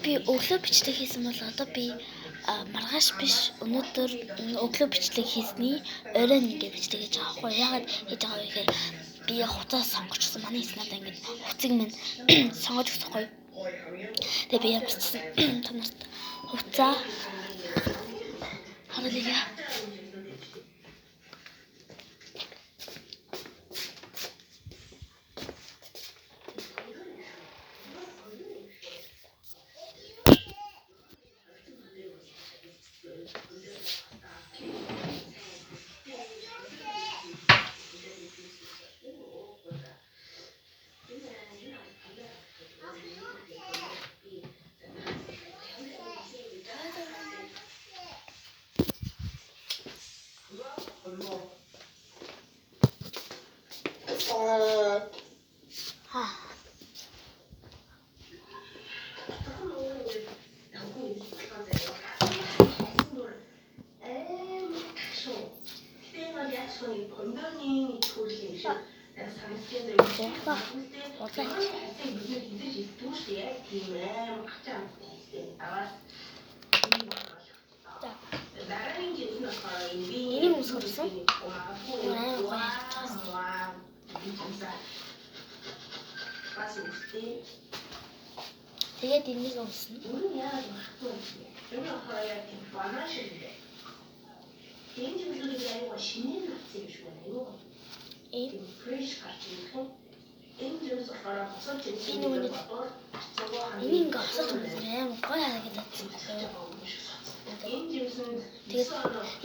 би өглөө бичлэг хийсэн бол одоо би маргааш биш өнөөдөр өглөө бичлэг хийсний орой нэгэ бичлэг хийж байгаа хгүй. Ягаад хийж байгаа вэ гэхээр би хуцаа сонгочихсон. Манай эс надаа ингэж хуцыг минь сонгож өгсөн хгүй. Тэгээ би ямарчсан танарт хуцаа харалгаа. Ini musuh rusuh. Тэгээд энийг өмснө. Энийг осож үзээрэй. Гоё харагдаад байна. Тэгээд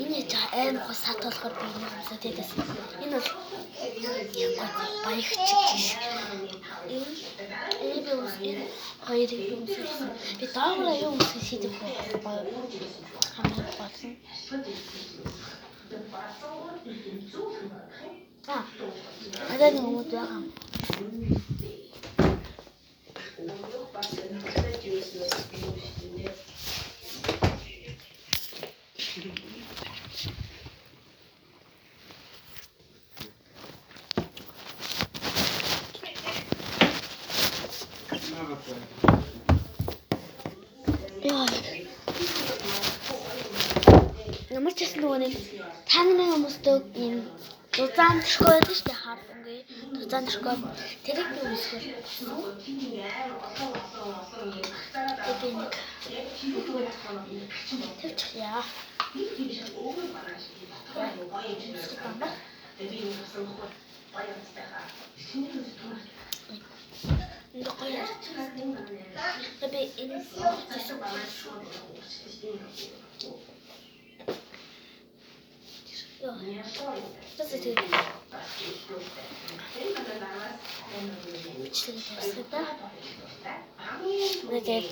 энэ аим гоо сат болохоор би энийг өмсөд тэдэс. Энэ бол баягч шиг. Энэ би өмсөв. Хоёрыг өмсөв. Би доогоо юу өмсөх шийдэх вэ? Хамгийн гол нь. Надад нэг байгаа. Ямар ч гэсэн нөгөө нэг таны хүмүүстэй юм дузаан төшгөө байдаг шүү дээ хаардангүй дузаан төшгөө тэрийг би үсгэл тэгчих яа Das ist die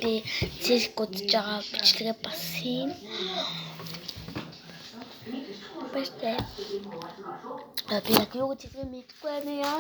би цэс гудж байгаа бичлэгээ бас хийн. Бэстэй. Би яг юу гэж хэлэх мэдэхгүй байна яа.